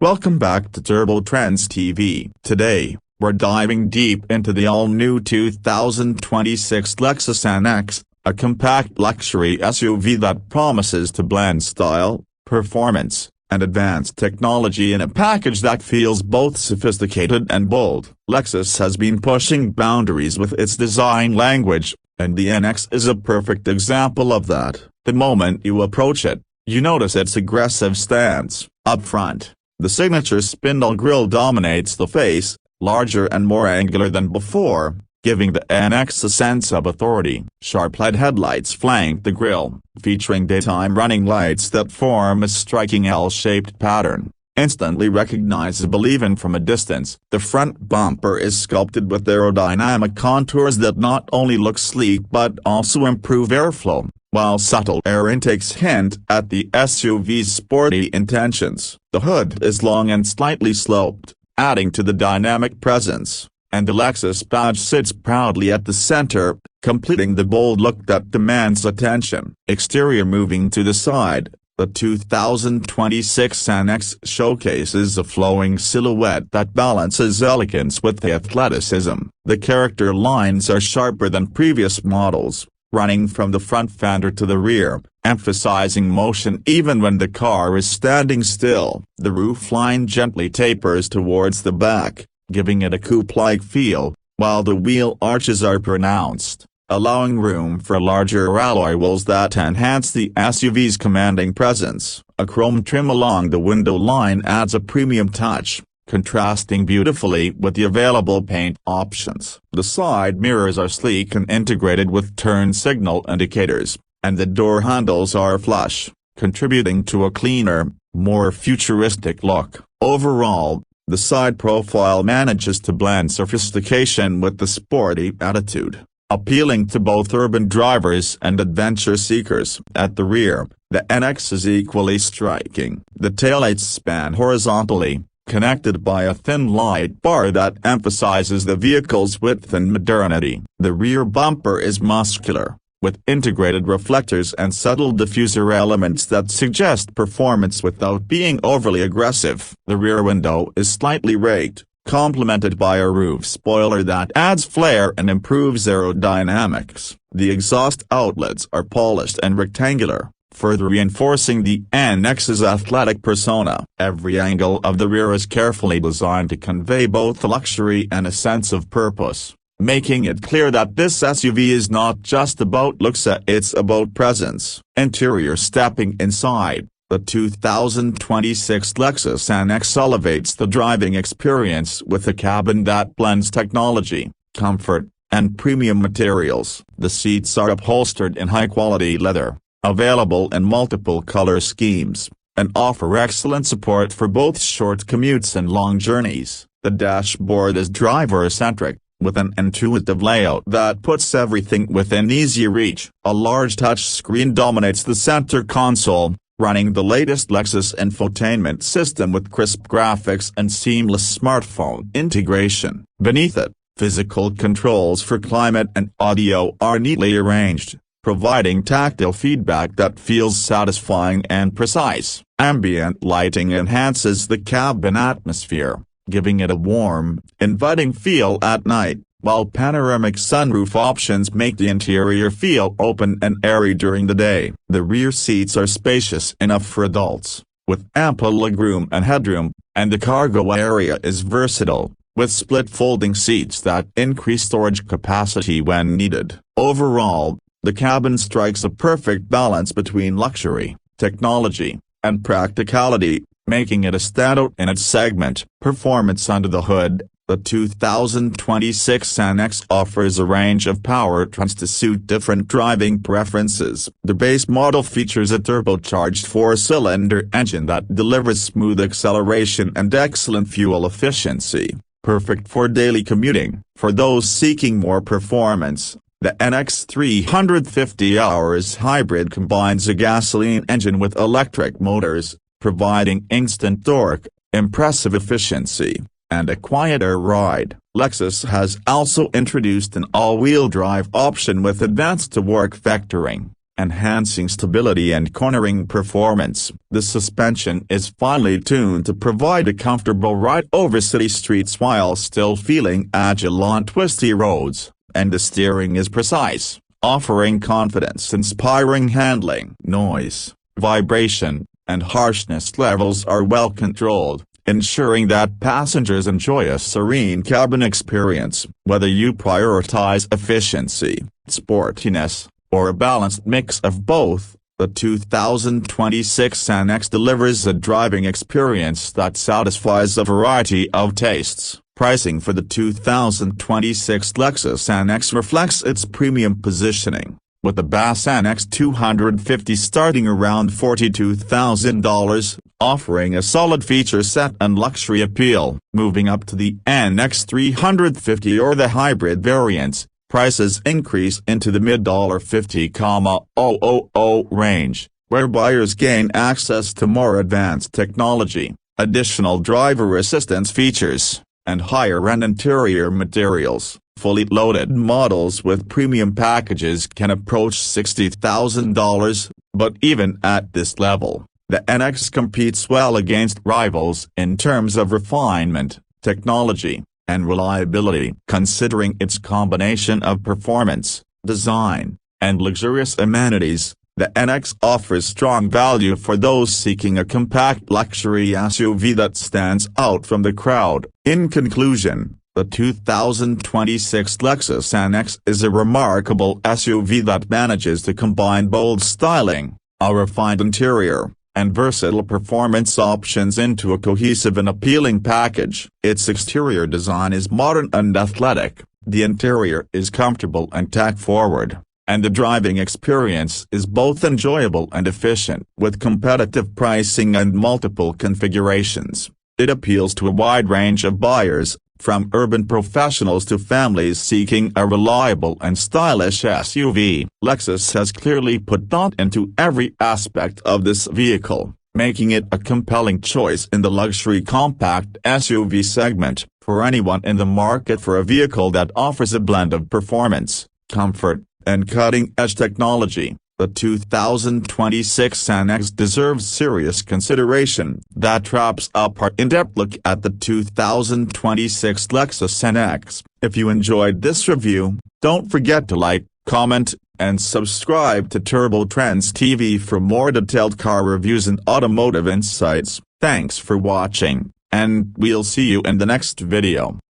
Welcome back to Turbo Trendz TV. Today, we're diving deep into the all-new 2026 Lexus NX, a compact luxury SUV that promises to blend style, performance, and advanced technology in a package that feels both sophisticated and bold. Lexus has been pushing boundaries with its design language, and the NX is a perfect example of that. The moment you approach it, you notice its aggressive stance. Up front, the signature spindle grille dominates the face, larger and more angular than before, giving the NX a sense of authority. Sharp LED headlights flank the grille, featuring daytime running lights that form a striking L-shaped pattern, instantly recognizable even from a distance. The front bumper is sculpted with aerodynamic contours that not only look sleek but also improve airflow, while subtle air intakes hint at the SUV's sporty intentions. The hood is long and slightly sloped, adding to the dynamic presence, and the Lexus badge sits proudly at the center, completing the bold look that demands attention. Exterior. Moving to the side, the 2026 NX showcases a flowing silhouette that balances elegance with athleticism. The character lines are sharper than previous models, running from the front fender to the rear, emphasizing motion even when the car is standing still. The roofline gently tapers towards the back, giving it a coupe-like feel, while the wheel arches are pronounced, allowing room for larger alloy wheels that enhance the SUV's commanding presence. A chrome trim along the window line adds a premium touch, contrasting beautifully with the available paint options. The side mirrors are sleek and integrated with turn signal indicators, and the door handles are flush, contributing to a cleaner, more futuristic look. Overall, the side profile manages to blend sophistication with the sporty attitude, appealing to both urban drivers and adventure seekers. At the rear, the NX is equally striking. The taillights span horizontally, connected by a thin light bar that emphasizes the vehicle's width and modernity. The rear bumper is muscular, with integrated reflectors and subtle diffuser elements that suggest performance without being overly aggressive. The rear window is slightly raked, complemented by a roof spoiler that adds flair and improves aerodynamics. The exhaust outlets are polished and rectangular, further reinforcing the NX's athletic persona. Every angle of the rear is carefully designed to convey both luxury and a sense of purpose, making it clear that this SUV is not just about looks, it's about presence. Interior. Stepping inside, the 2026 Lexus NX elevates the driving experience with a cabin that blends technology, comfort, and premium materials. The seats are upholstered in high-quality leather, available in multiple color schemes, and offer excellent support for both short commutes and long journeys. The dashboard is driver-centric, with an intuitive layout that puts everything within easy reach. A large touchscreen dominates the center console, running the latest Lexus infotainment system with crisp graphics and seamless smartphone integration. Beneath it, physical controls for climate and audio are neatly arranged, providing tactile feedback that feels satisfying and precise. Ambient lighting enhances the cabin atmosphere, giving it a warm, inviting feel at night, while panoramic sunroof options make the interior feel open and airy during the day. The rear seats are spacious enough for adults, with ample legroom and headroom, and the cargo area is versatile, with split folding seats that increase storage capacity when needed. Overall, the cabin strikes a perfect balance between luxury, technology, and practicality, making it a standout in its segment. Performance. Under the hood, the 2026 NX offers a range of powertrains to suit different driving preferences. The base model features a turbocharged 4-cylinder engine that delivers smooth acceleration and excellent fuel efficiency, perfect for daily commuting. For those seeking more performance, the NX 350 hours hybrid combines a gasoline engine with electric motors, providing instant torque, impressive efficiency, and a quieter ride. Lexus has also introduced an all-wheel drive option with advanced torque vectoring, enhancing stability and cornering performance. The suspension is finely tuned to provide a comfortable ride over city streets while still feeling agile on twisty roads, and the steering is precise, offering confidence-inspiring handling. Noise, vibration, and harshness levels are well controlled, ensuring that passengers enjoy a serene cabin experience. Whether you prioritize efficiency, sportiness, or a balanced mix of both, the 2026 NX delivers a driving experience that satisfies a variety of tastes. Pricing for the 2026 Lexus NX reflects its premium positioning, with the base NX 250 starting around $42,000, offering a solid feature set and luxury appeal. Moving up to the NX 350 or the hybrid variants, prices increase into the mid-$50,000 range, where buyers gain access to more advanced technology, additional driver assistance features, and higher-end interior materials. Fully loaded models with premium packages can approach $60,000, but even at this level, the NX competes well against rivals in terms of refinement, technology, and reliability. Considering its combination of performance, design, and luxurious amenities, the NX offers strong value for those seeking a compact luxury SUV that stands out from the crowd. In conclusion, the 2026 Lexus NX is a remarkable SUV that manages to combine bold styling, a refined interior, and versatile performance options into a cohesive and appealing package. Its exterior design is modern and athletic, the interior is comfortable and tech-forward, and the driving experience is both enjoyable and efficient. With competitive pricing and multiple configurations, it appeals to a wide range of buyers, from urban professionals to families seeking a reliable and stylish SUV. Lexus has clearly put thought into every aspect of this vehicle, making it a compelling choice in the luxury compact SUV segment. For anyone in the market for a vehicle that offers a blend of performance, comfort, and cutting-edge technology, the 2026 NX deserves serious consideration. That wraps up our in-depth look at the 2026 Lexus NX. If you enjoyed this review, don't forget to like, comment, and subscribe to Turbo Trendz TV for more detailed car reviews and automotive insights. Thanks for watching, and we'll see you in the next video.